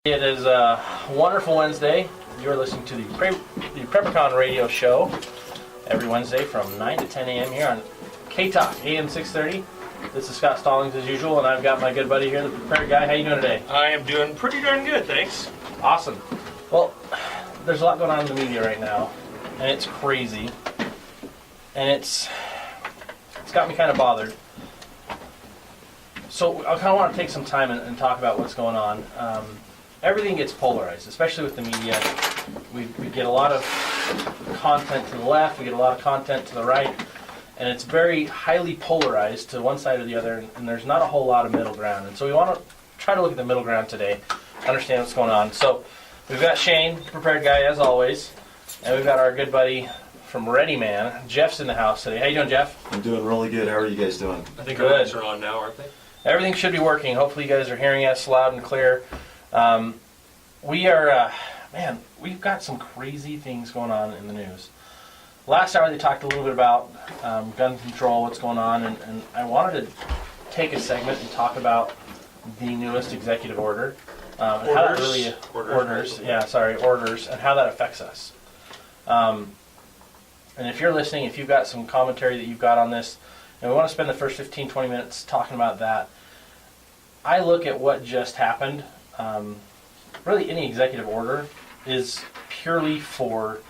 It is a wonderful Wednesday. You're listening to the Preppercon radio show every Wednesday from 9 to 10 a.m. here on KTalk, AM 630. This is Scott Stallings as usual, and I've got my good buddy here, the prepared guy. How you doing today? I am doing pretty darn good, thanks. Awesome. Well, there's a lot going on in the media right now, and it's crazy, and it's got me kind of bothered. So I kind of want to take some time and talk about what's going on. Everything gets polarized, especially with the media. We get a lot of content to the left, we get a lot of content to the right, and it's very highly polarized to one side or the other, and there's not a whole lot of middle ground. And so we want to try to look at the middle ground today, understand what's going on. So we've got Shane, prepared guy as always, and we've got our good buddy from Readyman. Jeff's in the house today. How you doing, Jeff? I'm doing really good. How are you guys doing? I think our mics are on now, aren't they? Everything should be working. Hopefully you guys are hearing us loud and clear. We've got some crazy things going on in the news. Last hour they talked a little bit about gun control, what's going on, and I wanted to take a segment and talk about the newest executive order. And how that really orders, and how that affects us. And if you're listening, if you've got some commentary that you've got on this, and we want to spend the first 15, 20 minutes talking about that, I look at what just happened. Really, any executive order is purely for,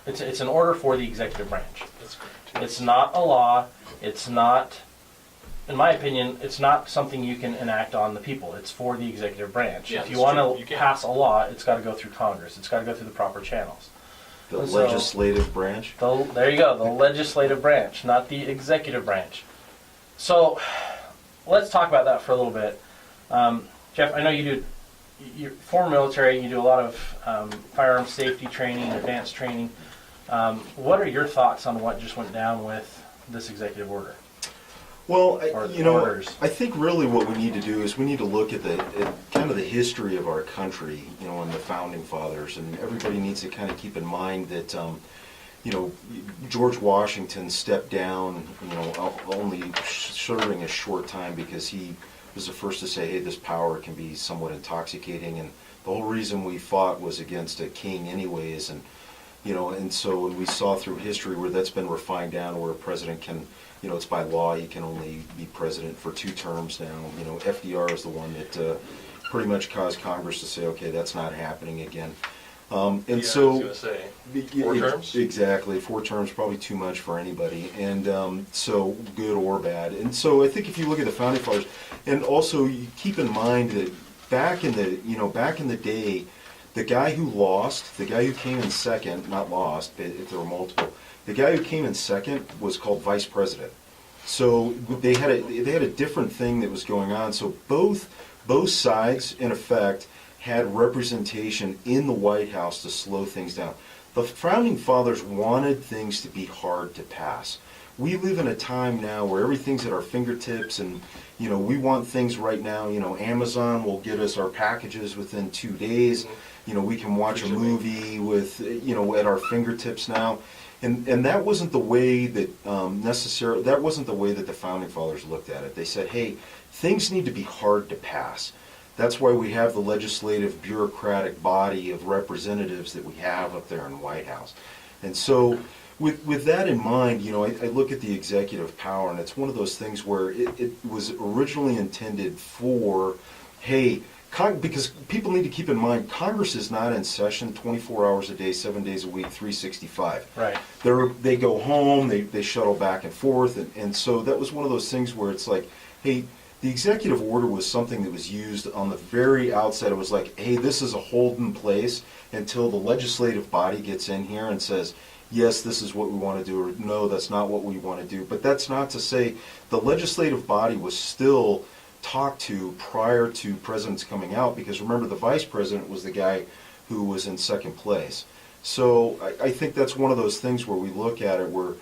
it's an order for the executive branch. That's correct. It's not a law. It's not, in my opinion, it's not something you can enact on the people. It's for the executive branch. Yeah, if you want to pass a law, it's got to go through Congress. It's got to go through the proper channels. The legislative branch? There you go, the legislative branch, not the executive branch. So let's talk about that for a little bit. Jeff, I know you're former military, you do a lot of firearm safety training, advanced training. What are your thoughts on what just went down with this executive order? Well, I think really what we need to do is we need to look at kind of the history of our country, and the founding fathers, and everybody needs to kind of keep in mind that, George Washington stepped down, only serving a short time because he was the first to say, hey, this power can be somewhat intoxicating, and the whole reason we fought was against a king anyways, and so we saw through history where that's been refined down, where a president can, it's by law, he can only be president for 2 terms now. FDR is the one that pretty much caused Congress to say, okay, that's not happening again. I was going to say, 4 terms? Exactly, 4 terms, probably too much for anybody, and so good or bad. And so I think if you look at the founding fathers, and also you keep in mind that back in the day, the guy who came in second, not lost, but if there were multiple, the guy who came in second was called vice president. So they had a different thing that was going on. So both sides, in effect, had representation in the White House to slow things down. The founding fathers wanted things to be hard to pass. We live in a time now where everything's at our fingertips, and we want things right now. Amazon will get us our packages within 2 days. We can watch a movie with at our fingertips now. And that wasn't the way that that wasn't the way that the founding fathers looked at it. They said, hey, things need to be hard to pass. That's why we have the legislative bureaucratic body of representatives that we have up there in the White House. And so with that in mind, I look at the executive power, and it's one of those things where it was originally intended for, hey, because people need to keep in mind, Congress is not in session 24 hours a day, 7 days a week, 365. Right. They go home, they shuttle back and forth, and so that was one of those things where it's like, hey, the executive order was something that was used on the very outset. It was like, hey, this is a hold in place until the legislative body gets in here and says, yes, this is what we want to do, or no, that's not what we want to do. But that's not to say the legislative body was still talked to prior to presidents coming out, because remember, the vice president was the guy who was in second place. So I think that's one of those things where we look at it where,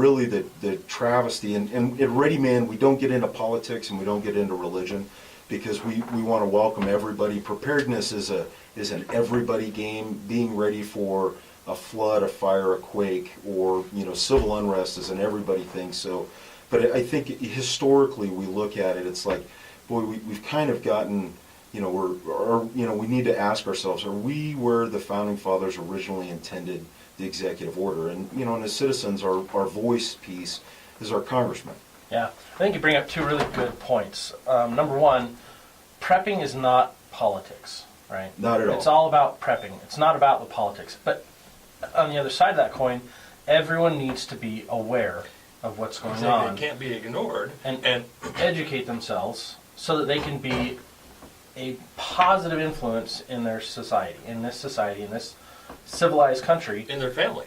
really the travesty, and at Readyman, we don't get into politics and we don't get into religion, because we want to welcome everybody. Preparedness is an everybody game. Being ready for a flood, a fire, a quake, or civil unrest is an everybody thing. So, but I think historically we look at it, it's like, boy, we've kind of gotten we need to ask ourselves, are we where the Founding Fathers originally intended the executive order? And, and as citizens, our voice piece is our congressman. Yeah, I think you bring up two really good points. Number one, prepping is not politics, right? Not at all. It's all about prepping. It's not about the politics. But on the other side of that coin, everyone needs to be aware of what's going on. It can't be ignored. And educate themselves so that they can be a positive influence in their society, in this civilized country. In their family.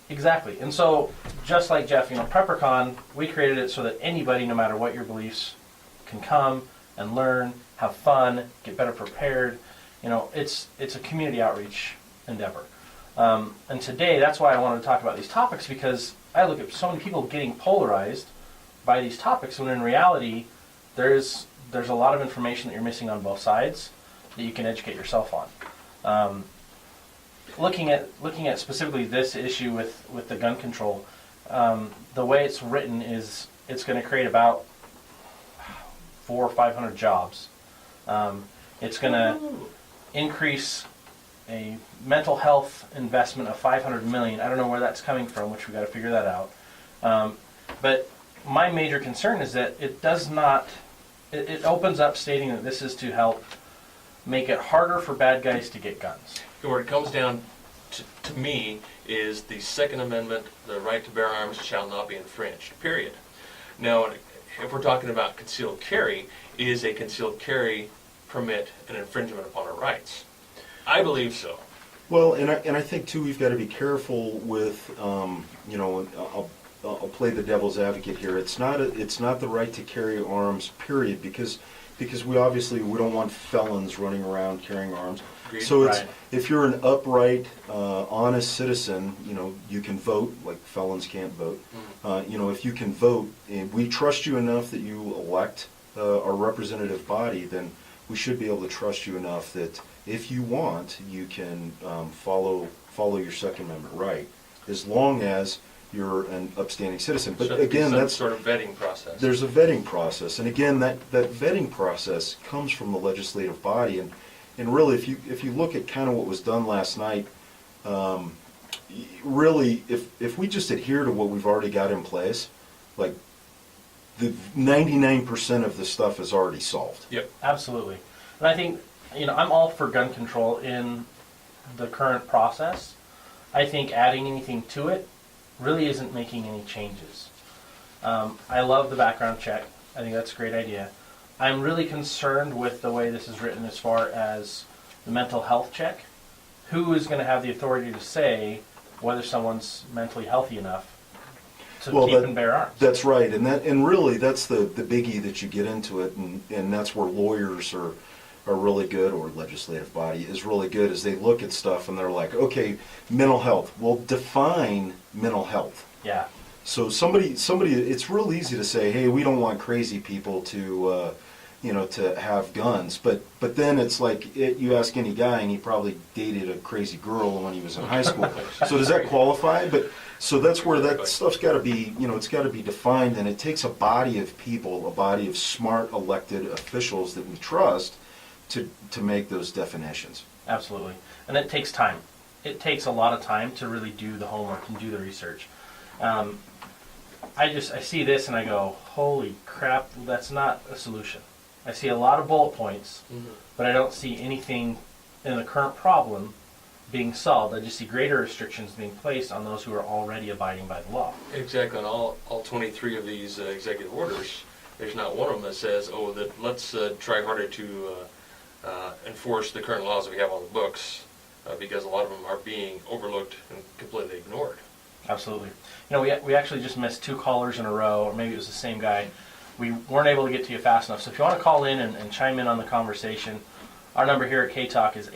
Exactly. And so, just like Jeff, PrepperCon, we created it so that anybody, no matter what your beliefs, can come and learn, have fun, get better prepared. It's a community outreach endeavor. And today, that's why I wanted to talk about these topics, because I look at so many people getting polarized by these topics, when in reality, there's a lot of information that you're missing on both sides that you can educate yourself on. Looking at specifically this issue with the gun control, the way it's written is it's going to create about 400 or 500 jobs. It's going to increase a mental health investment of $500 million. I don't know where that's coming from, which we got to figure that out. But my major concern is that it does not. It opens up stating that this is to help make it harder for bad guys to get guns. Where it comes down to me is the Second Amendment: the right to bear arms shall not be infringed. Period. Now, if we're talking about concealed carry, is a concealed carry permit an infringement upon our rights? I believe so. Well, and I think too, we've got to be careful with, I'll play the devil's advocate here. It's not the right to carry arms, period, because we don't want felons running around carrying arms. Agreed. So Right. if you're an upright, honest citizen, you can vote. Like felons can't vote. If you can vote, and we trust you enough that you elect our representative body, then we should be able to trust you enough that if you want, you can follow your Second Amendment right, as long as you're an upstanding citizen. But So again, some that's sort of vetting process. there's a vetting process, and again, that vetting process comes from the legislative body, and really, if you look at kind of what was done last night, really, if we just adhere to what we've already got in place, like the 99% of the stuff is already solved. Yep. Absolutely. And I think, I'm all for gun control in the current process. I think adding anything to it really isn't making any changes. I love the background check. I think that's a great idea. I'm really concerned with the way this is written as far as the mental health check. Who is going to have the authority to say whether someone's mentally healthy enough to keep and bear arms? That's right, and really that's the biggie that you get into it, and that's where lawyers are really good, or legislative body is really good, is they look at stuff and they're like, okay, mental health. Well, define mental health. Yeah. So somebody, it's real easy to say, hey, we don't want crazy people to have guns, but then it's like you ask any guy, and he probably dated a crazy girl when he was in high school. So does that qualify? But so that's where that stuff's got to be, it's got to be defined, and it takes a body of people, a body of smart elected officials that we trust to make those definitions. Absolutely. And it takes time. It takes a lot of time to really do the homework and do the research. I see this and I go, holy crap, that's not a solution. I see a lot of bullet points, but I don't see anything in the current problem being solved. I just see greater restrictions being placed on those who are already abiding by the law. Exactly. On all 23 of these executive orders, there's not one of them that says, let's try harder to enforce the current laws that we have on the books, because a lot of them are being overlooked and completely ignored. Absolutely. We actually just missed 2 callers in a row, or maybe it was the same guy. We weren't able to get to you fast enough. So if you want to call in and chime in on the conversation, our number here at KTalk is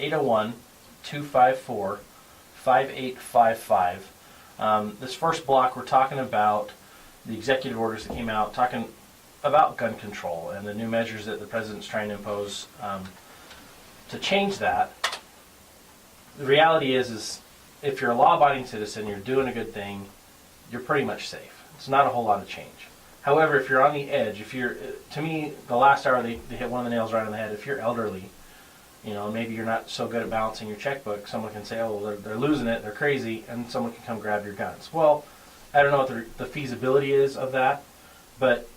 801-254-5855. This first block, we're talking about the executive orders that came out, talking about gun control and the new measures that the president's trying to impose to change that. The reality is if you're a law-abiding citizen, you're doing a good thing, you're pretty much safe. It's not a whole lot of change. However, if you're on the edge, to me, the last hour they hit one of the nails right on the head. If you're elderly, maybe you're not so good at balancing your checkbook, someone can say, oh, well, they're losing it, they're crazy, and someone can come grab your guns. Well, I don't know what the feasibility is of that, but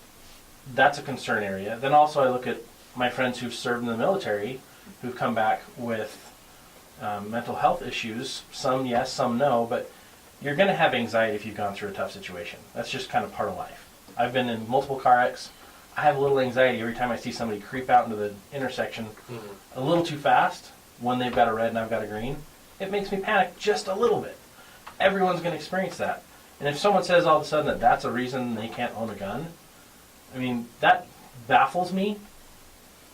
that's a concern area. Then also I look at my friends who've served in the military, who've come back with mental health issues. Some yes, some no, but you're going to have anxiety if you've gone through a tough situation. That's just kind of part of life. I've been in multiple car wrecks. I have a little anxiety every time I see somebody creep out into the intersection a little too fast when they've got a red and I've got a green. It makes me panic just a little bit. Everyone's going to experience that. And if someone says all of a sudden that that's a reason they can't own a gun, I mean, that baffles me.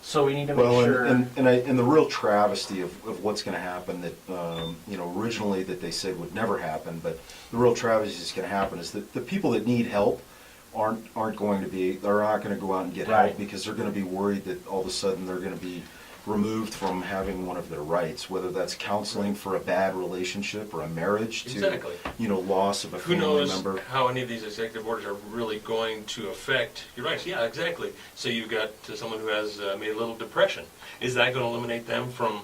So we need to make sure. And the real travesty of what's going to happen that originally that they said would never happen, but the real travesty that's going to happen is that the people that need help they're not going to go out and get help because they're going to be worried that all of a sudden they're going to be removed from having one of their rights, whether that's counseling for a bad relationship or a marriage to loss of a family member. Who knows how any of these executive orders are really going to affect your rights? Yeah, exactly. So you've got someone who has maybe a little depression. Is that going to eliminate them from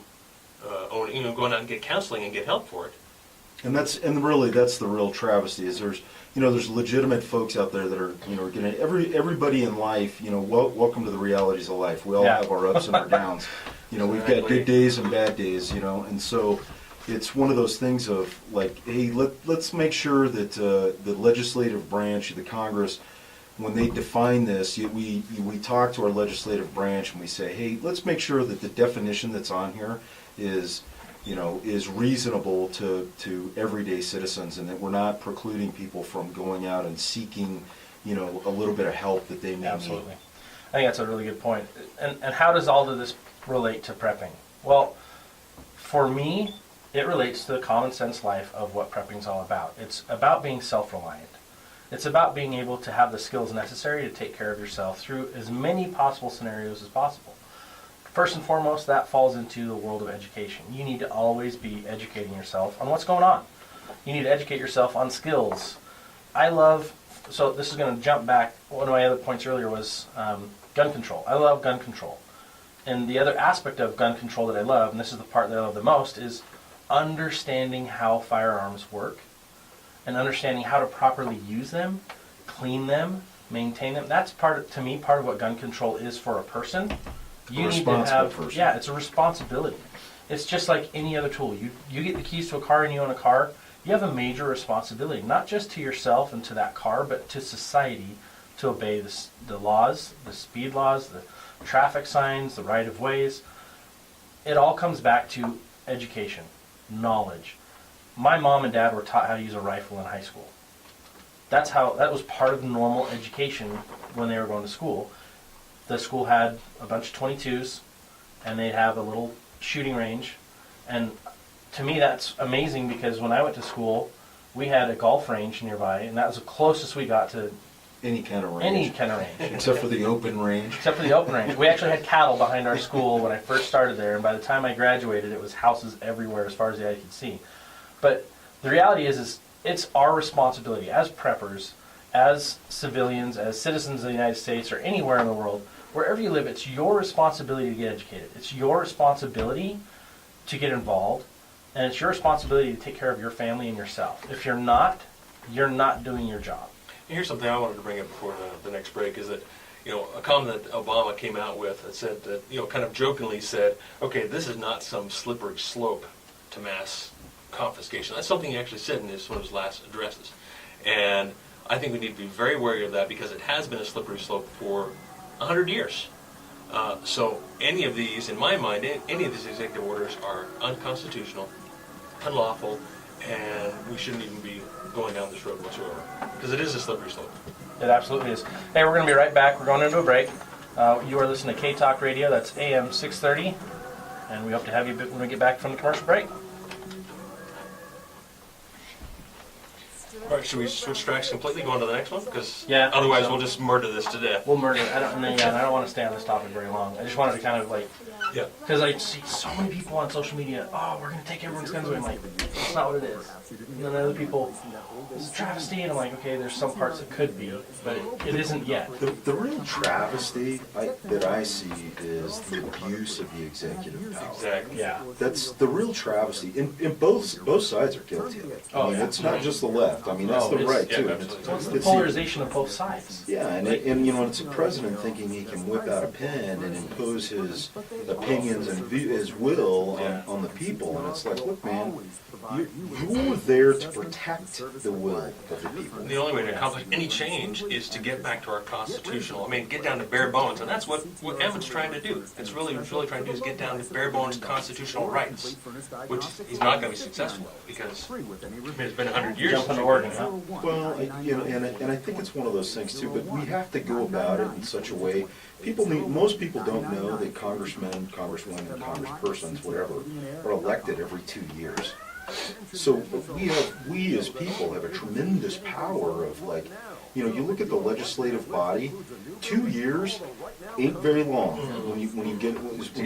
going out and get counseling and get help for it? And really that's the real travesty is there's legitimate folks out there that are getting everybody in life. Welcome to the realities of life. We all have our ups and our downs. We've got good days and bad days. And so it's one of those things of like, hey, let's make sure that the legislative branch, the Congress, when they define this, we talk to our legislative branch and we say, hey, let's make sure that the definition that's on here is reasonable to everyday citizens, and that we're not precluding people from going out and seeking, a little bit of help that they may Absolutely. Need. I think that's a really good point. And how does all of this relate to prepping? Well, for me, it relates to the common sense life of what prepping is all about. It's about being self-reliant. It's about being able to have the skills necessary to take care of yourself through as many possible scenarios as possible. First and foremost, that falls into the world of education. You need to always be educating yourself on what's going on. You need to educate yourself on skills. So this is going to jump back. One of my other points earlier was gun control. I love gun control. And the other aspect of gun control that I love, and this is the part that I love the most, is understanding how firearms work and understanding how to properly use them, clean them, maintain them. That's part of what gun control is for a person. You need to have, it's a responsibility. It's just like any other tool. You get the keys to a car and you own a car, you have a major responsibility, not just to yourself and to that car, but to society, to obey the laws, the speed laws, the traffic signs, the right-of-ways. It all comes back to education, knowledge. My mom and dad were taught how to use a rifle in high school. That was part of normal education when they were going to school. The school had a bunch of 22s, and they'd have a little shooting range. And to me, that's amazing because when I went to school, we had a golf range nearby, and that was the closest we got to any kind of range. Except for the open range. Except for the open range. We actually had cattle behind our school when I first started there, and by the time I graduated, it was houses everywhere as far as the eye could see. But the reality is it's our responsibility as preppers, as civilians, as citizens of the United States, or anywhere in the world, wherever you live, it's your responsibility to get educated. It's your responsibility to get involved, and it's your responsibility to take care of your family and yourself. If you're not doing your job. Here's something I wanted to bring up before the next break is that, a comment that Obama came out with that said that, kind of jokingly said, okay, this is not some slippery slope to mass confiscation. That's something he actually said in one of his last addresses. And I think we need to be very wary of that because it has been a slippery slope for 100 years. So any of these, in my mind, any of these executive orders are unconstitutional, unlawful, and we shouldn't even be going down this road whatsoever because it is a slippery slope. It absolutely is. Hey, we're going to be right back. We're going into a break. You are listening to KTalk Radio. That's AM 630, and we hope to have you when we get back from the commercial break. All right, should we switch tracks completely, go on to the next one? Because Yeah, otherwise so. we'll just murder this to death. We'll murder it. I don't want to stay on this topic very long. I just wanted to kind of like, Yeah. because I see so many people on social media, oh, we're going to take everyone's guns away. I'm like, that's not what it is. And then other people, it's a travesty, and I'm like, okay, there's some parts it could be, but it isn't yet. The real travesty that I see is the abuse of the executive power. Exactly. Yeah. That's the real travesty. And both sides are guilty of it. Oh, I mean, yeah. it's not just the left. I mean, that's No, the it's- right, yeah, too. absolutely. So it's the It's polarization of both sides. Yeah, and you know, it's a president thinking he can whip out a pen and impose his opinions and his will on the people, and it's like, look, man, you're there to protect the will of the people. The only way to accomplish any change is to get back to our constitutional, get down to bare bones, and that's what Hammonds trying to do. It's really trying to do is get down to bare bones constitutional rights, which he's not going to be successful at because it's been 100 years. Jump into Oregon, huh? Well, and I think it's one of those things too. But we have to go about it in such a way. Most people don't know that congressmen, congresswomen, congresspersons, whatever, are elected every 2 years. So we as people have a tremendous power of like, you look at the legislative body, 2 years ain't very long when you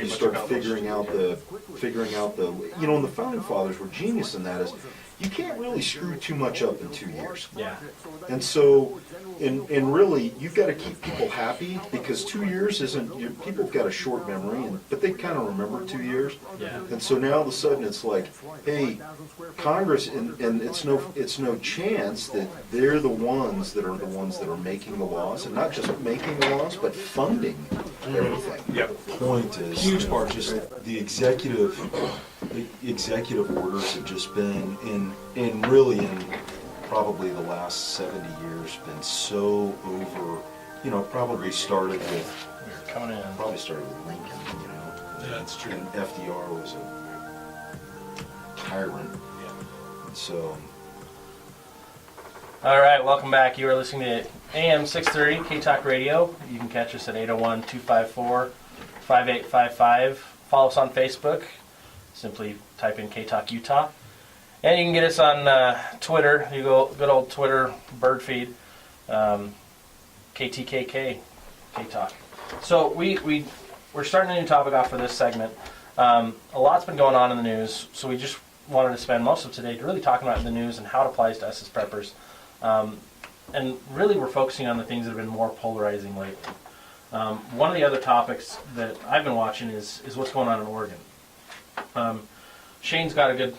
start figuring out the, and the founding fathers were genius in that is you can't really screw too much up in 2 years. Yeah. And so, and really, you've got to keep people happy because 2 years people have got a short memory, but they kind of remember 2 years. Yeah. And so now all of a sudden it's like, hey, Congress, and it's no chance that they're the ones that are making the laws, and not just making the laws, but funding everything. Yep. The point is, Huge part. just the executive orders have just been in probably the last 70 years been so over, probably started with Coming in. Lincoln, Yeah, that's true. and FDR was a tyrant, and so All right, welcome back. You are listening to AM 630 KTalk Radio. You can catch us at 801-254-5855. Follow us on Facebook. Simply type in KTalk Utah. And you can get us on Twitter. You go good old Twitter bird feed. KTKK KTalk. So we're starting a new topic off for this segment. A lot's been going on in the news, so we just wanted to spend most of today really talking about the news and how it applies to us as preppers. And really we're focusing on the things that have been more polarizing lately. One of the other topics that I've been watching is what's going on in Oregon. Shane's got a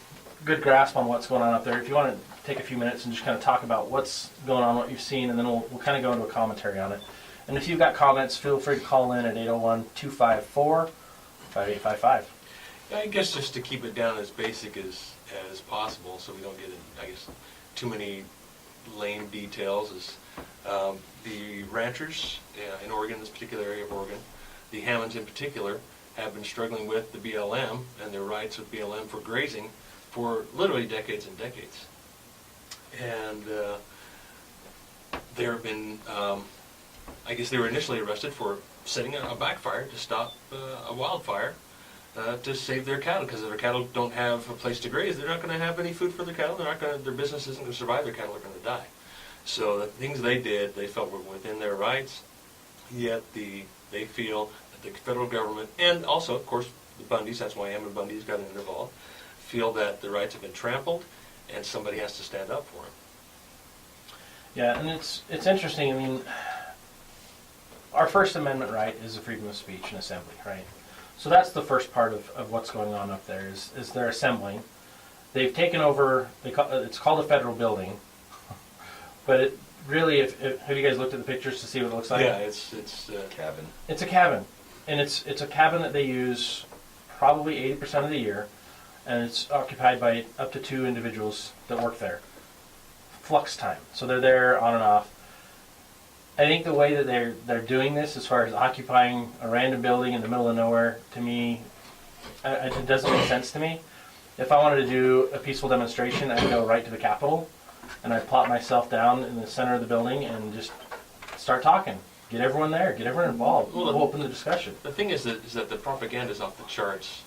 good grasp on what's going on up there. If you want to take a few minutes and just kind of talk about what's going on, what you've seen, and then we'll kind of go into a commentary on it. And if you've got comments, feel free to call in at 801-254-5855. I guess just to keep it down as basic as possible, so we don't get too many lame details. Is the ranchers in Oregon, this particular area of Oregon, the Hammonds in particular, have been struggling with the BLM and their rights with BLM for grazing for literally decades and decades. And there have been, I guess they were initially arrested for setting a backfire to stop a wildfire to save their cattle, because if their cattle don't have a place to graze, they're not going to have any food for their cattle. Their business isn't going to survive. Their cattle are going to die. So the things they did, they felt were within their rights. Yet they feel that the federal government, and also, of course, the Bundys, that's why Hammond Bundy's got involved, feel that the rights have been trampled, and somebody has to stand up for them. Yeah, and it's interesting. I mean, our First Amendment right is the freedom of speech and assembly, right? So that's the first part of what's going on up there is they're assembling. They've taken over. It's called a federal building, but it really, have you guys looked at the pictures to see what it looks like? Yeah, it's cabin. It's a cabin, and it's a cabin that they use probably 80% of the year, and it's occupied by up to 2 individuals that work there. Flux time, so they're there on and off. I think the way that they're doing this, as far as occupying a random building in the middle of nowhere, to me, it doesn't make sense to me. If I wanted to do a peaceful demonstration, I'd go right to the Capitol, and I'd plop myself down in the center of the building and just start talking. Get everyone there, get everyone involved. We'll open the discussion. the thing is that the propaganda is off the charts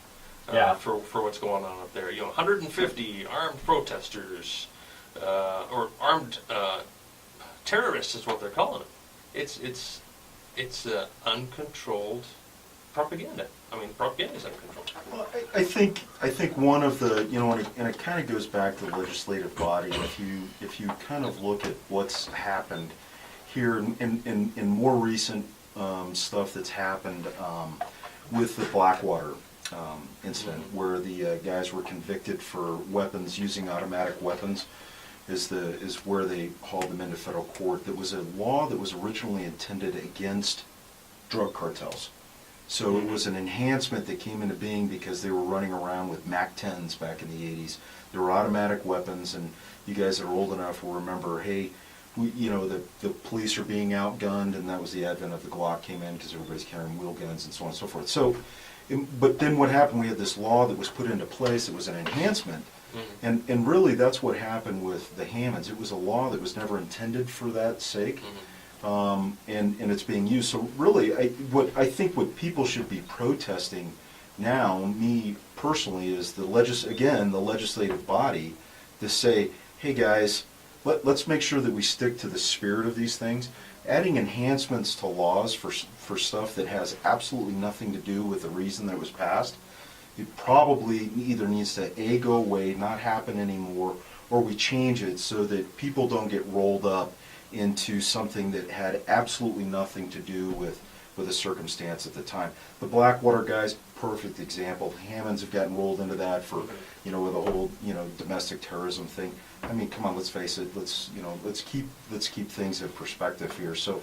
Yeah. for what's going on up there. 150 armed protesters or armed terrorists is what they're calling them. It's uncontrolled propaganda. I mean, propaganda is uncontrolled. Well, I think one of the, and it kind of goes back to the legislative body. If you kind of look at what's happened here in more recent stuff that's happened with the Blackwater incident, where the guys were convicted for weapons, using automatic weapons, is where they hauled them into federal court. That was a law that was originally intended against drug cartels. So it was an enhancement that came into being because they were running around with MAC-10s back in the 80s. There were automatic weapons, and you guys that are old enough will remember, hey, the police are being outgunned, and that was the advent of the Glock came in because everybody's carrying wheel guns and so on and so forth. So, but then what happened, we had this law that was put into place that was an enhancement, and really that's what happened with the Hammonds. It was a law that was never intended for that sake. And it's being used. So really, I think what people should be protesting now, me personally, is the legislative body to say, hey guys, let's make sure that we stick to the spirit of these things. Adding enhancements to laws for stuff that has absolutely nothing to do with the reason that it was passed, it probably either needs to go away, not happen anymore, or we change it so that people don't get rolled up into something that had absolutely nothing to do with a circumstance at the time. The Blackwater guys, perfect example. Hammonds have gotten rolled into that for, with the whole, domestic terrorism thing. I mean, come on, let's face it. Let's keep things in perspective here. So,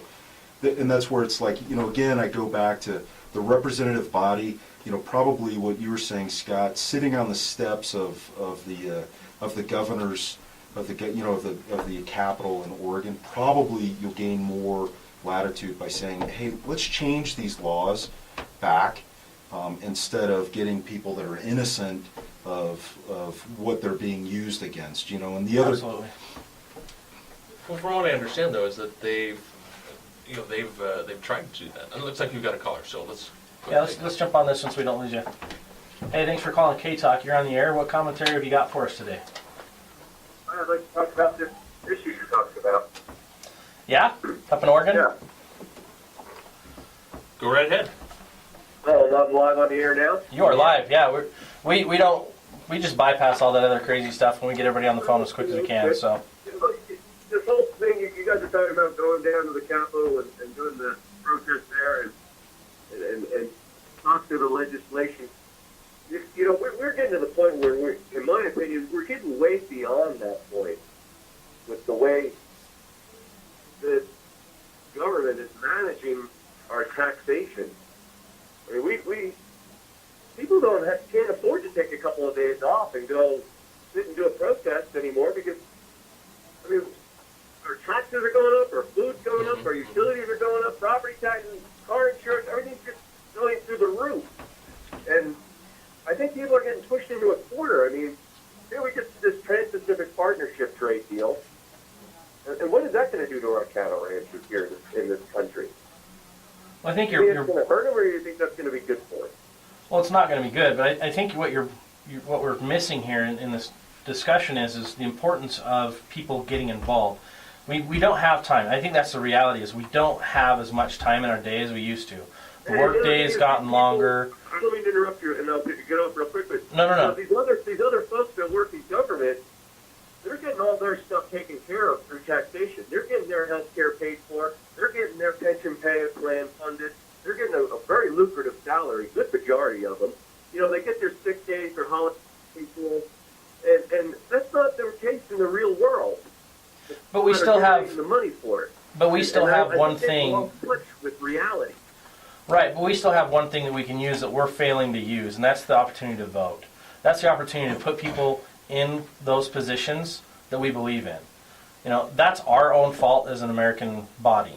and that's where it's like, again, I go back to the representative body. Probably what you were saying, Scott, sitting on the steps of the governor's of the Capitol in Oregon, probably you'll gain more latitude by saying, hey, let's change these laws back instead of getting people that are innocent of what they're being used against. And the other. Absolutely. Well, from what I understand though, is that they've tried to do that. And it looks like you've got a caller, so let's jump on this since we don't lose you. Hey, thanks for calling KTalk. You're on the air. What commentary have you got for us today? I'd like to talk about this issue you're talking about. Yeah? Up in Oregon? Yeah. Go right ahead. Oh, I'm live on the air now? You are live, yeah. We just bypass all that other crazy stuff and we get everybody on the phone as quick as we can, so. This whole thing, you guys are talking about going down to the Capitol and doing the protest there and talk to the legislation. We're getting to the point where, in my opinion, we're getting way beyond that point with the way the government is managing our taxation. I mean, people can't afford to take a couple of days off and go sit and do a protest anymore because, I mean, our taxes are going up, our food's going up, our utilities are going up, property taxes, car insurance, everything's just going through the roof. And I think people are getting pushed into a corner. I mean, here we get this Trans-Pacific Partnership trade deal, and what is that going to do to our cattle ranchers here in this country? Well, I think do you think it's going to hurt them, or do you think that's going to be good for us? Well, it's not going to be good, but I think what we're missing here in this discussion is the importance of people getting involved. We don't have time. I think that's the reality, is we don't have as much time in our day as we used to. The work day has gotten longer. I don't mean to interrupt you, and I'll get off real quick, but No. These other folks that work in government, they're getting all their stuff taken care of through taxation. They're getting their health care paid for. They're getting their pension plan funded. They're getting a very lucrative salary, good majority of them. They get their sick days, their holiday pool, and that's not the case in the real world. But we still have the money for it. But we still have one thing. With reality. Right, but we still have one thing that we can use that we're failing to use, and that's the opportunity to vote. That's the opportunity to put people in those positions that we believe in. That's our own fault as an American body.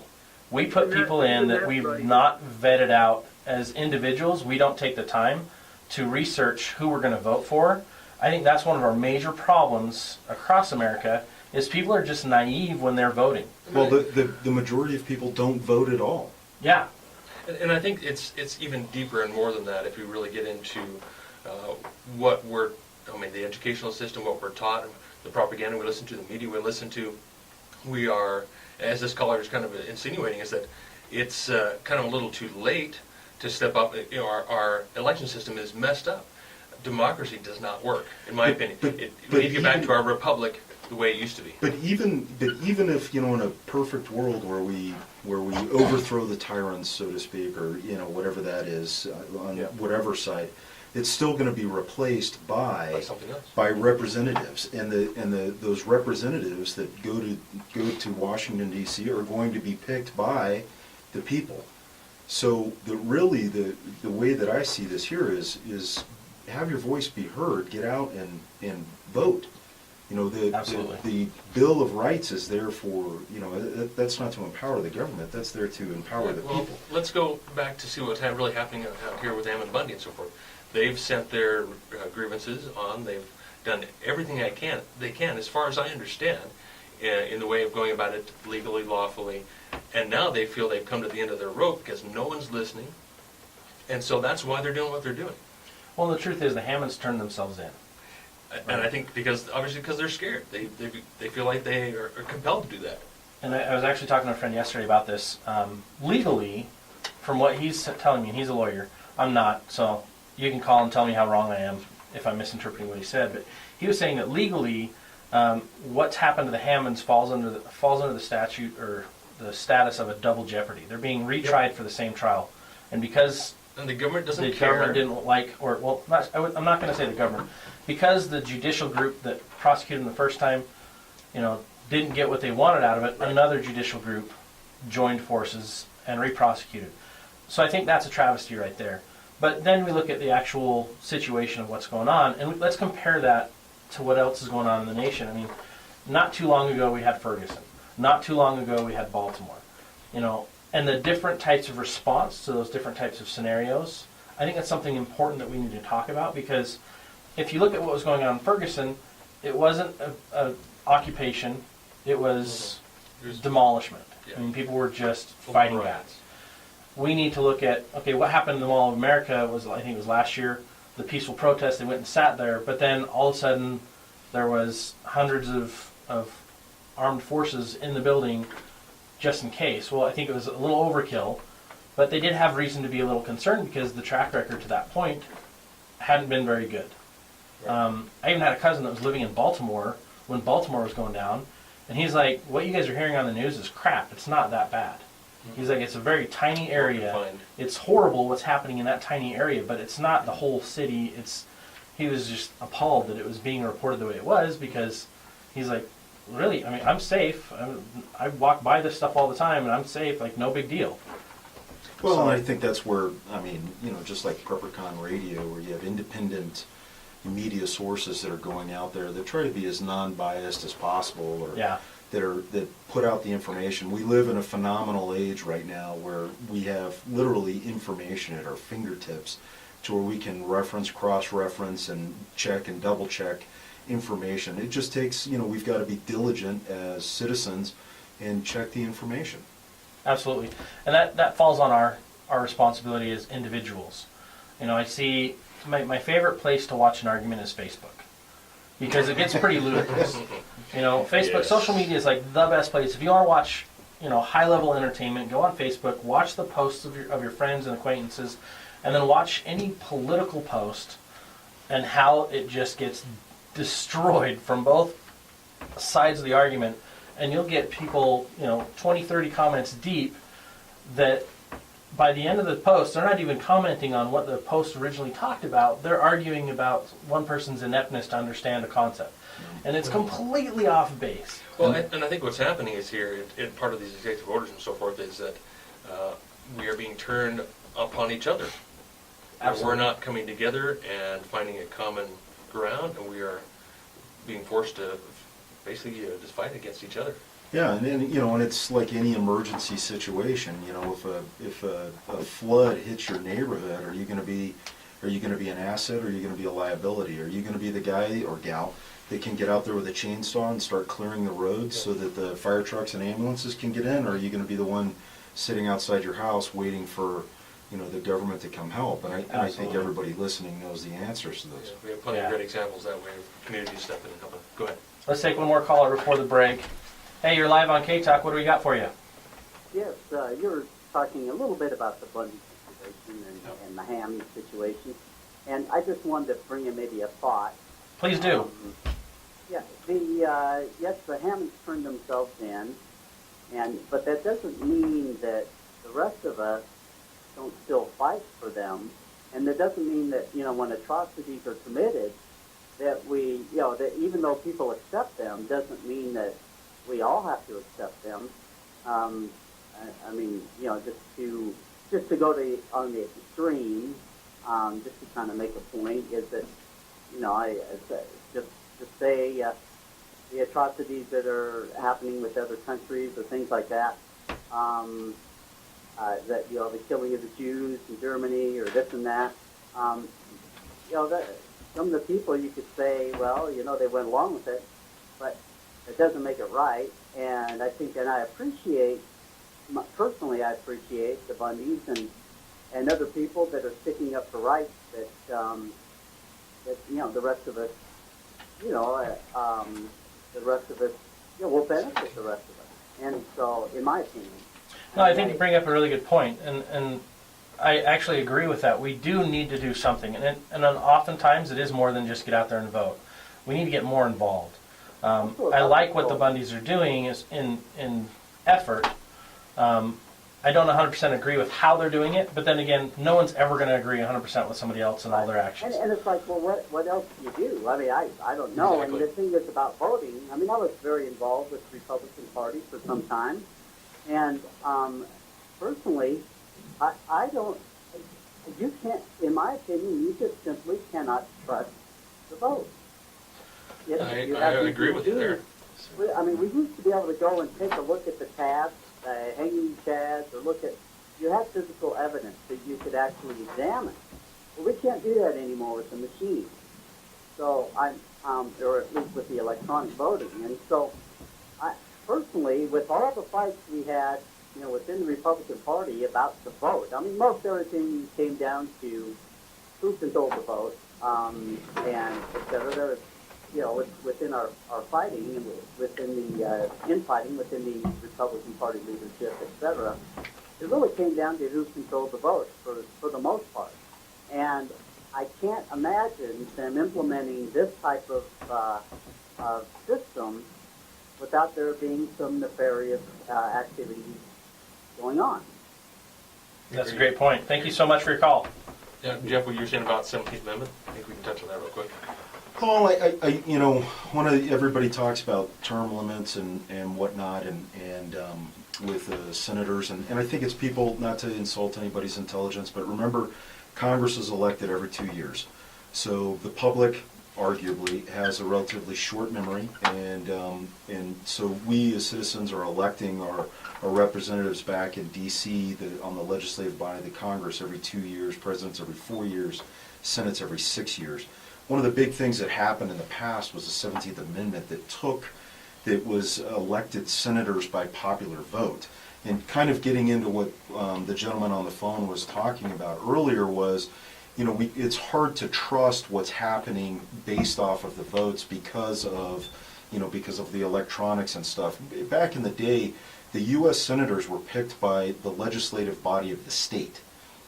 We put people in that we've not vetted out as individuals. We don't take the time to research who we're going to vote for. I think that's one of our major problems across America, is people are just naive when they're voting. Well, the majority of people don't vote at all. Yeah. And I think it's even deeper and more than that if you really get into the educational system, what we're taught. the propaganda we listen to, the media we listen to. We are, as this caller is kind of insinuating, is that it's kind of a little too late to step up. You know, our election system is messed up. Democracy does not work, in my opinion. We need to get back to our republic the way it used to be. But even if, you know, in a perfect world where we overthrow the tyrants, so to speak, or, you know, whatever that is on whatever side, it's still going to be replaced by something else, by representatives, and those representatives that go to Washington D.C. are going to be picked by the people. So the way that I see this here is have your voice be heard, get out and vote. You know, the Bill of Rights is there for, you know, that's not to empower the government, that's there to empower the people. Let's go back to see what's really happening out here with Ammon Bundy and so forth. They've sent their grievances on, they've done everything they can, as far as I understand, in the way of going about it legally, lawfully, and now they feel they've come to the end of their rope because no one's listening, and so that's why they're doing what they're doing. Well, the truth is the Hammonds turned themselves in. And I think because they're scared. They feel like they are compelled to do that. And I was actually talking to a friend yesterday about this. Legally, from what he's telling me, and he's a lawyer, I'm not, so you can call and tell me how wrong I am if I'm misinterpreting what he said. But he was saying that legally, what's happened to the Hammonds falls under the statute or the status of a double jeopardy. They're being retried for the same trial, and because and the government doesn't the care. government didn't like, or well, I'm not going to say the government, because the judicial group that prosecuted them the first time, you know, didn't get what they wanted out of it. Right. Another judicial group joined forces and re-prosecuted. So I think that's a travesty right there. But then we look at the actual situation of what's going on, and let's compare that to what else is going on in the nation. I mean, not too long ago we had Ferguson. Not too long ago we had Baltimore. You know, and the different types of response to those different types of scenarios, I think that's something important that we need to talk about, because if you look at what was going on in Ferguson, it wasn't a occupation, it was demolishment. Yeah. I mean, people were just fighting back. We need to look at, okay, what happened in the Mall of America was, I think it was last year, the peaceful protest, they went and sat there, but then all of a sudden there was hundreds of armed forces in the building just in case. Well, I think it was a little overkill, but they did have reason to be a little concerned because the track record to that point hadn't been very good. Right. I even had a cousin that was living in Baltimore when Baltimore was going down, and he's like, what you guys are hearing on the news is crap. It's not that bad. Mm-hmm. He's like, it's a very tiny area. It's horrible what's happening in that tiny area, but it's not the whole city. He was just appalled that it was being reported the way it was, because he's like, really, I mean, I'm safe. I walk by this stuff all the time, and I'm safe, like, no big deal. Well, and I think that's where, I mean, you know, just like Kirkham Radio, where you have independent media sources that are going out there that try to be as non-biased as possible, or that put out the information. We live in a phenomenal age right now where we have literally information at our fingertips, to where we can reference, cross-reference, and check and double-check information. It just takes, you know, we've got to be diligent as citizens and check the information. Absolutely. And that falls on our responsibility as individuals. You know, I see my favorite place to watch an argument is Facebook, because it gets pretty ludicrous. You know, Facebook, social media is like the best place. If you want to watch, you know, high-level entertainment, go on Facebook, watch the posts of your friends and acquaintances, and then watch any political post and how it just gets destroyed from both sides of the argument, and you'll get people, you know, 20, 30 comments deep that by the end of the post, they're not even commenting on what the post originally talked about. They're arguing about one person's ineptness to understand a concept. And it's completely off base. Well, and I think what's happening is here, in part of these executive orders and so forth, is that we are being turned upon each other. We're not coming together and finding a common ground, and we are being forced to basically just fight against each other. Yeah, and then, you know, and it's like any emergency situation. You know, if a flood hits your neighborhood, are you going to be an asset, or are you going to be a liability? Are you going to be the guy or gal that can get out there with a chainsaw and start clearing the roads so that the fire trucks and ambulances can get in, or are you going to be the one sitting outside your house waiting for, the government to come help. And I think Absolutely. everybody listening knows the answers to those. We have plenty of great examples that way of communities stepping in and helping. Go ahead. Let's take one more caller before the break. Hey, you're live on KTalk. What do we got for you? Yes, you were talking a little bit about the Bundy situation and the Hammonds situation, and I just wanted to bring in maybe a thought. Please do. Yes, the Hammonds turned themselves in, but that doesn't mean that the rest of us don't still fight for them, and that doesn't mean that when atrocities are committed, that we that even though people accept them, doesn't mean that we all have to accept them. I mean, just to go on the extreme, just to kind of make a point, is that just to say the atrocities that are happening with other countries or things like that, that the killing of the Jews in Germany or this and that, that some of the people you could say, well, they went along with it, but it doesn't make it right. And I think, and I appreciate. Personally, I appreciate the Bundys and other people that are sticking up for rights that the rest of us, the rest of us, will benefit the rest of us. And so, in my opinion. No, I think you bring up a really good point, and I actually agree with that. We do need to do something, and then oftentimes it is more than just get out there and vote. We need to get more involved. I like what the Bundys are doing is in effort. I don't 100% agree with how they're doing it, but then again, no one's ever going to agree 100% with somebody else and all their actions. And it's like, well, what else do you do? I mean, I don't know. Exactly. And the thing is about voting, I mean, I was very involved with the Republican Party for some time, and personally, I don't, you can't, in my opinion, you just simply cannot trust the vote. I agree with you there. I mean, we used to be able to go and take a look at the tabs, hanging chads, or look at, you had physical evidence that you could actually examine. Well, we can't do that anymore with the machine. So or at least with the electronic voting. And so, personally, with all the fights we had, within the Republican Party about the vote, I mean, most everything came down to who controlled the vote, and et cetera. There was, within our fighting, and within the infighting within the Republican Party leadership, et cetera, it really came down to who controlled the vote for the most part. And I can't imagine them implementing this type of system without there being some nefarious activities going on. That's a great point. Thank you so much for your call. Yeah, Jeff, what you were saying about 17th Amendment, I think we can touch on that real quick. Paul, everybody talks about term limits and whatnot, and with senators, and I think it's people, not to insult anybody's intelligence, but remember, Congress is elected every 2 years, so the public arguably has a relatively short memory, and so we as citizens are electing our representatives back in D.C. on the legislative body of the Congress every 2 years, presidents every 4 years, senates every 6 years. One of the big things that happened in the past was the 17th Amendment that was elected senators by popular vote. And kind of getting into what the gentleman on the phone was talking about earlier was, it's hard to trust what's happening based off of the votes because of the electronics and stuff. Back in the day, the U.S. senators were picked by the legislative body of the state,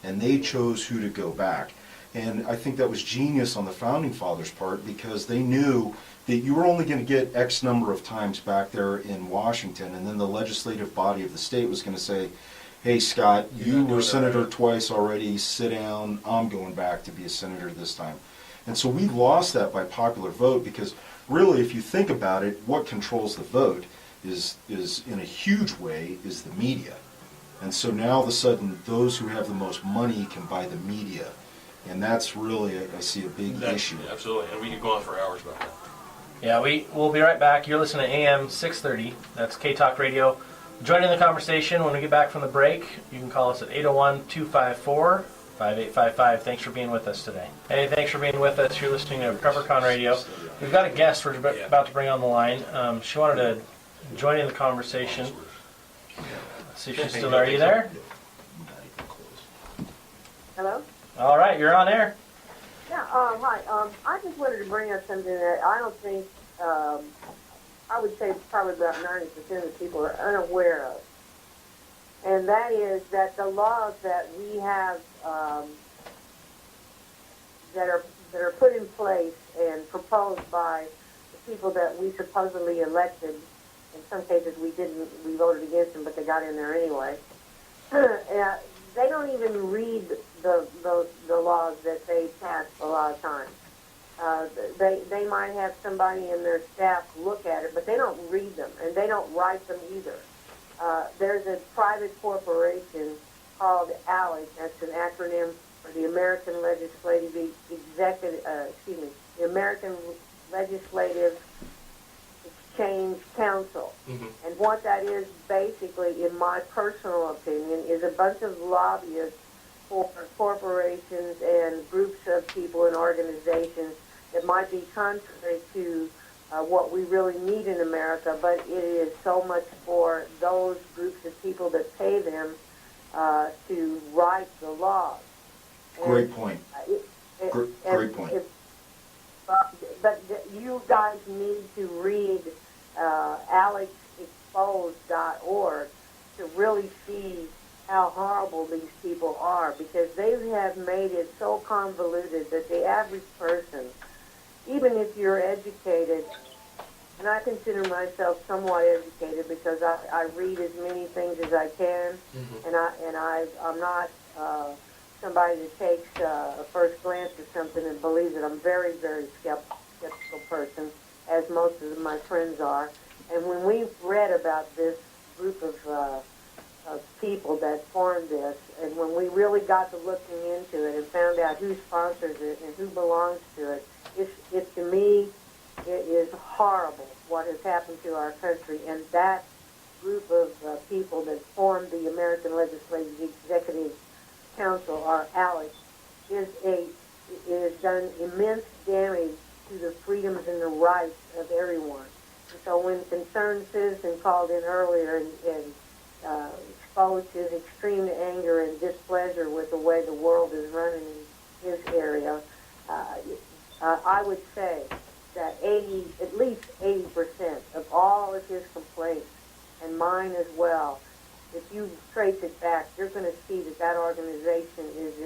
and they chose who to go back. And I think that was genius on the Founding Fathers' part, because they knew that you were only going to get X number of times back there in Washington, and then the legislative body of the state was going to say, hey, Scott, you were senator twice already, sit down, I'm going back to be a senator this time. And so we lost that by popular vote, because really, if you think about it, what controls the vote is in a huge way, is the media. And so now all of a sudden, those who have the most money can buy the media. And that's really, I see, a big issue. Absolutely, and we could go on for hours about that. Yeah, we'll be right back. You're listening to AM 630. That's KTalk Radio. Join in the conversation when we get back from the break. You can call us at 801-254-5855. Thanks for being with us today. Hey, thanks for being with us. You're listening to CoverCon Radio. We've got a guest we're about to bring on the line. She wanted to join in the conversation. Let's see if she's still there. Are you there? Hello? All right, you're on air. Yeah, hi. I just wanted to bring up something that I don't think, I would say probably about 90% of people are unaware of. And that is that the laws that we have that are put in place and proposed by the people that we supposedly elected, in some cases we voted against them, but they got in there anyway. They don't even read the laws that they pass a lot of times. They might have somebody in their staff look at it, but they don't read them, and they don't write them either. There's a private corporation called ALEC. That's an acronym for the American Legislative the American Legislative Exchange Council. Mm-hmm. And what that is, basically, in my personal opinion, is a bunch of lobbyists for corporations and groups of people and organizations that might be contrary to what we really need in America, but it is so much for those groups of people that pay them to write the laws. Great point. Great point. But you guys need to read alexexposed.org to really see how horrible these people are, because they have made it so convoluted that the average person, even if you're educated, and I consider myself somewhat educated because I read as many things as I can, Mm-hmm. and I'm not somebody that takes a first glance at something and believes it. I'm very, very skeptical person, as most of my friends are. And when we read about this group of people that formed this, and when we really got to looking into it and found out who sponsors it and who belongs to it, it to me, it is horrible what has happened to our country. And that group of people that formed the American Legislative Executive Council, or ALEC, is done immense damage to the freedoms and the rights of everyone. And so when concerned citizen called in earlier and exposed his extreme anger and displeasure with the way the world is running in his area, I would say that at least 80% of all of his complaints, and mine as well, if you trace it back, you're going to see that organization is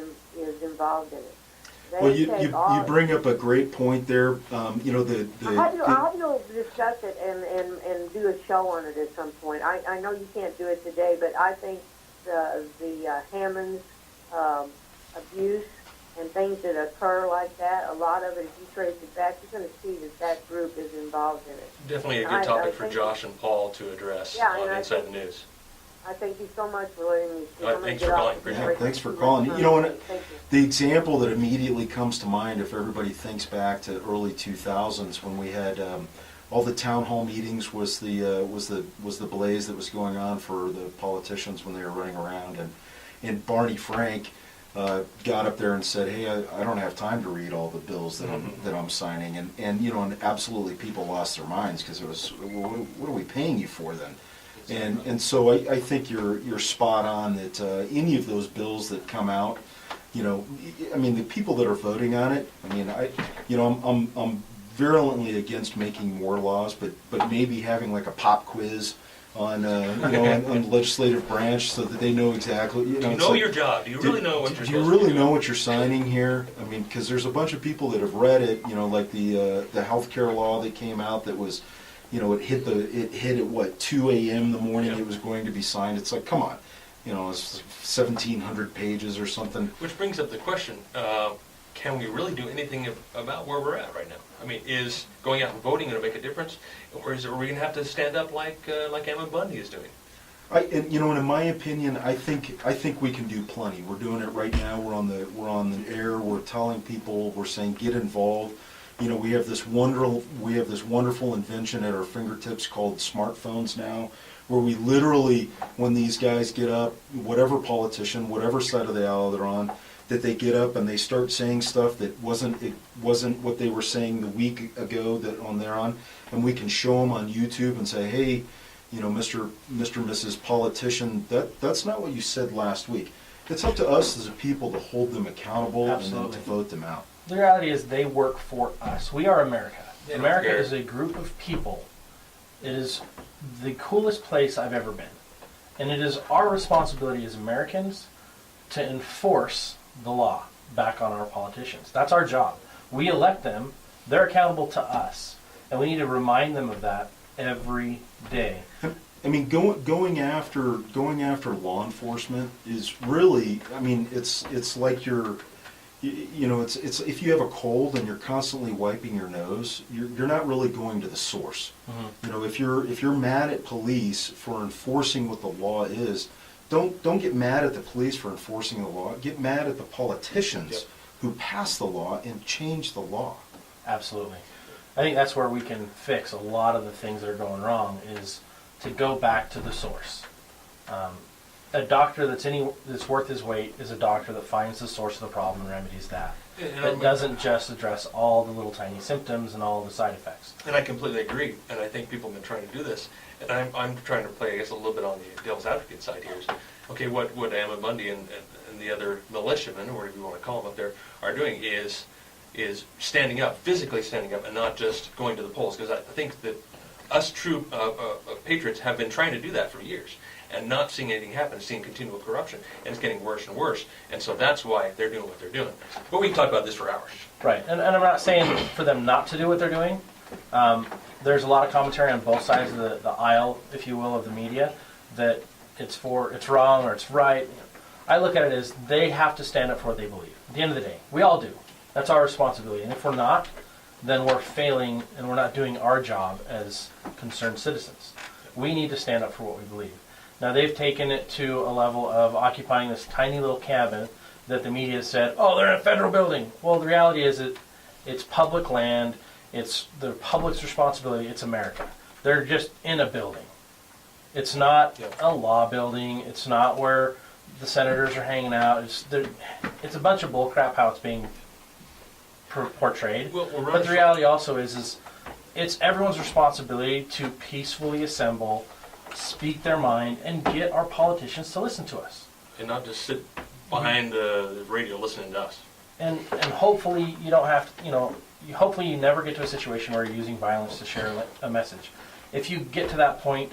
involved in it. Well, you bring up a great point there. I hope you'll discuss it and do a show on it at some point. I know you can't do it today, but I think the Hammonds abuse and things that occur like that, a lot of it, if you trace it back, you're going to see that group is involved in it. Definitely a good topic for Josh and Paul to address on Inside the News. I thank you so much for letting me speak. Thanks for calling. Yeah, thanks for calling. You know, the example that immediately comes to mind, if everybody thinks back to early 2000s when we had all the town hall meetings, was the blaze that was going on for the politicians when they were running around, and Barney Frank got up there and said, "Hey, I don't have time to read all the bills that I'm signing," and you know, and absolutely people lost their minds because it was, well, what are we paying you for then? And so I think you're spot on that any of those bills that come out, you know, I mean, the people that are voting on it, I mean, I'm virulently against making more laws, but maybe having like a pop quiz on on the legislative branch so that they know exactly, Do you know your job? Do you really know what you're supposed to do? Do you really know what you're signing here? I mean, because there's a bunch of people that have read it, you know, like the healthcare law that came out that was, you know, it hit at what, 2 a.m. the morning it was going to be signed. It's like, come on, you know, it's 1,700 pages or something. Which brings up the question: can we really do anything about where we're at right now? I mean, is going out and voting going to make a difference, or are we going to have to stand up like Ammon Bundy is doing? And in my opinion, I think we can do plenty. We're doing it right now. We're on the air. We're telling people. We're saying get involved. You know, we have this wonderful invention at our fingertips called smartphones now, where we literally, when these guys get up, whatever politician, whatever side of the aisle they're on, that they get up and they start saying stuff that wasn't what they were saying the week ago that on they're on, and we can show them on YouTube and say, hey, you know, Mr. Mrs. Politician, that's not what you said last week. It's up to us as a people to hold them accountable and Absolutely. then to vote them out. The reality is they work for us. We are America. Yeah, America Gary. is a group of people. It is the coolest place I've ever been. And it is our responsibility as Americans to enforce the law back on our politicians. That's our job. We elect them. They're accountable to us. And we need to remind them of that every day. I mean, going after law enforcement is really, I mean, it's like it's if you have a cold and you're constantly wiping your nose, you're not really going to the source. Mm-hmm. You know, if you're mad at police for enforcing what the law is, don't get mad at the police for enforcing the law. Get mad at the politicians Yep. who pass the law and change the law. Absolutely. I think that's where we can fix a lot of the things that are going wrong, is to go back to the source. A doctor that's worth his weight is a doctor that finds the source of the problem and remedies that. It doesn't just address all the little tiny symptoms and all the side effects. And I completely agree, and I think people have been trying to do this. And I'm trying to play, I guess, a little bit on the devil's advocate side here. Is, okay, what Ammon Bundy and the other militiamen, or whatever you want to call them up there, are doing is standing up, physically standing up, and not just going to the polls. Because I think that us true patriots have been trying to do that for years, and not seeing anything happen, seeing continual corruption, and it's getting worse and worse. And so that's why they're doing what they're doing. But we can talk about this for hours. Right, and I'm not saying for them not to do what they're doing. There's a lot of commentary on both sides of the aisle, if you will, of the media, that it's wrong or it's right. I look at it as they have to stand up for what they believe. At the end of the day, we all do. That's our responsibility. And if we're not, then we're failing and we're not doing our job as concerned citizens. We need to stand up for what we believe. Now, they've taken it to a level of occupying this tiny little cabin that the media said, oh, they're in a federal building. Well, the reality is that it's public land. It's the public's responsibility. It's America. They're just in a building. It's not a law building. It's not where the senators are hanging out. It's a bunch of bullcrap how it's being portrayed. But the reality also is it's everyone's responsibility to peacefully assemble, speak their mind, and get our politicians to listen to us. And not just sit behind the radio listening to us. And hopefully you don't have to, hopefully you never get to a situation where you're using violence to share a message. If you get to that point,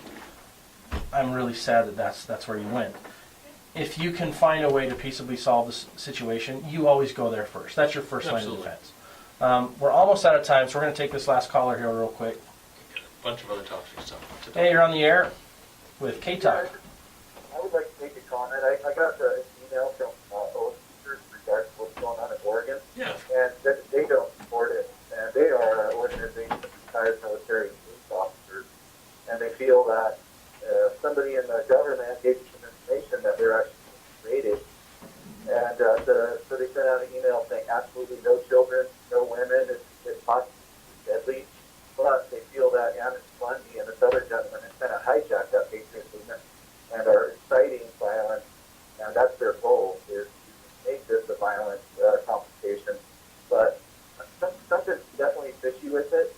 I'm really sad that's where you went. If you can find a way to peaceably solve this situation, you always go there first. That's your first line of defense. We're almost out of time, so we're going to take this last caller here real quick. A bunch of other topics to talk about. Hey, you're on the air with KTalk. I would like to make a comment. I got an email from teachers regarding what's going on in Oregon, Yeah. and they don't support it. And they are an organization of retired military police officers, and they feel that somebody in the government gave them some information that they're actually raided. And so they sent out an email saying absolutely no children, no women, it's possibly deadly. But they feel that Hammonds, Bundy, and this other gentleman has kind of hijacked that patriot movement and are inciting violence, and that's their goal, is to make this a violent confrontation. But something's definitely fishy with it.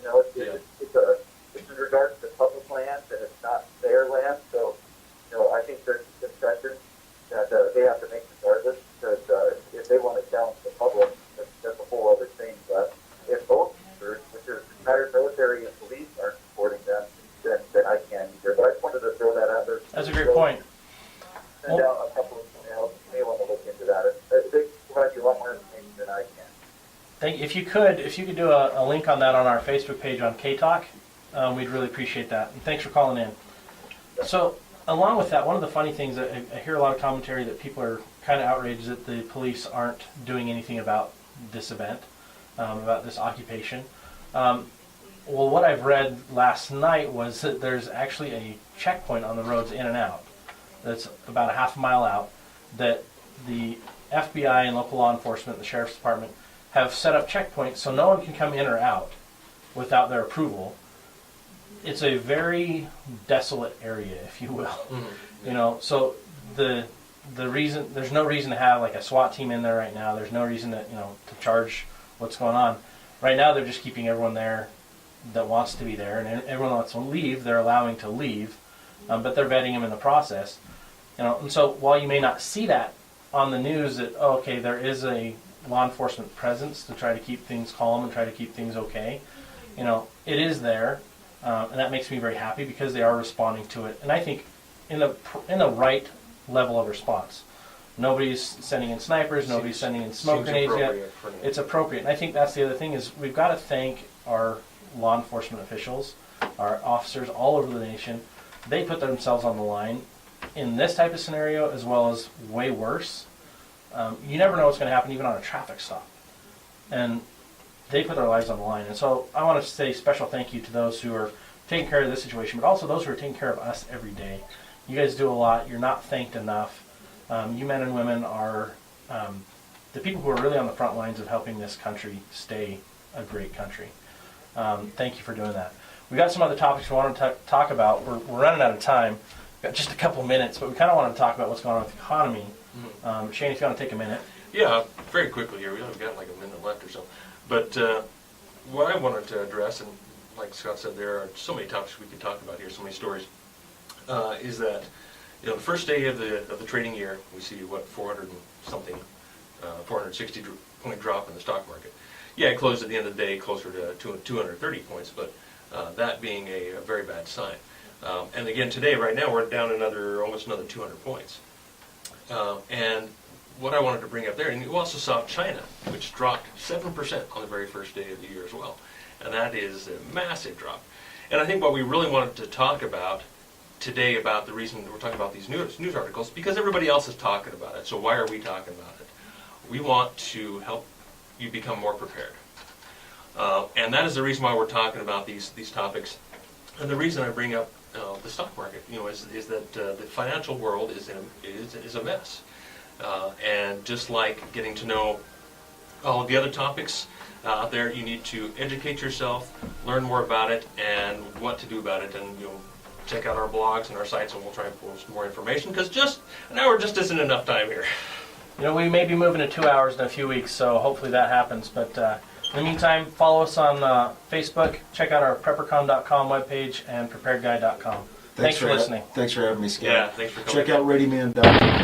It's in regards to public lands, and it's not their land. So, I think there's a discussion that they have to make regardless, because if they want to challenge the public, that's a whole other thing. But if both groups, which is retired military and police, aren't supporting them, then I can't either. But I just wanted to throw that out there. That's a great point. Send out a couple of emails. You may want to look into that. They provide you a lot more information than I can. If you could do a link on that on our Facebook page on KTalk, we'd really appreciate that. And thanks for calling in. So, along with that, one of the funny things, I hear a lot of commentary that people are kind of outraged that the police aren't doing anything about this event, about this occupation. Well, what I've read last night was that there's actually a checkpoint on the roads in and out that's about a half a mile out that the FBI and local law enforcement, the sheriff's department, have set up checkpoints so no one can come in or out without their approval. It's a very desolate area, if you will. Mm-hmm. So the reason, there's no reason to have like a SWAT team in there right now. There's no reason to charge what's going on. Right now they're just keeping everyone there that wants to be there, and everyone that wants to leave, they're allowing to leave, but they're vetting them in the process. And so while you may not see that on the news that, oh, okay, there is a law enforcement presence to try to keep things calm and try to keep things okay. You know, it is there, and that makes me very happy because they are responding to it. And I think in the right level of response. Nobody's sending in snipers, nobody's sending in smoke grenades yet. It's appropriate. And I think that's the other thing is we've got to thank our law enforcement officials, our officers all over the nation. They put themselves on the line in this type of scenario as well as way worse. You never know what's going to happen even on a traffic stop. And they put their lives on the line. And so I want to say special thank you to those who are taking care of this situation, but also those who are taking care of us every day. You guys do a lot. You're not thanked enough. You men and women are the people who are really on the front lines of helping this country stay a great country. Thank you for doing that. We got some other topics we want to talk about. We're running out of time. We've got just a couple minutes, but we kind of want to talk about what's going on with the economy. Shane, if you want to take a minute. Yeah, very quickly here. We only got like a minute left or so. But what I wanted to address, and like Scott said, there are so many topics we could talk about here, so many stories, is that the first day of the trading year, we see what 460 point drop in the stock market. Yeah, it closed at the end of the day closer to 230 points, but that being a very bad sign. And again, today, right now, we're down almost another 200 points. And what I wanted to bring up there, and you also saw China, which dropped 7% on the very first day of the year as well. And that is a massive drop. And I think what we really wanted to talk about today about the reason we're talking about these news articles, because everybody else is talking about it. So why are we talking about it? We want to help you become more prepared. And that is the reason why we're talking about these topics. And the reason I bring up the stock market, is that the financial world is a mess. And just like getting to know all of the other topics out there, you need to educate yourself, learn more about it, and what to do about it. And check out our blogs and our sites, and we'll try and post more information, because just an hour just isn't enough time here. We may be moving to 2 hours in a few weeks, so hopefully that happens. But in the meantime, follow us on Facebook, check out our preppercom.com webpage, and preparedguy.com. Thanks for listening. Thanks for having me, Scott. Yeah, thanks for coming. Check out readyman.com.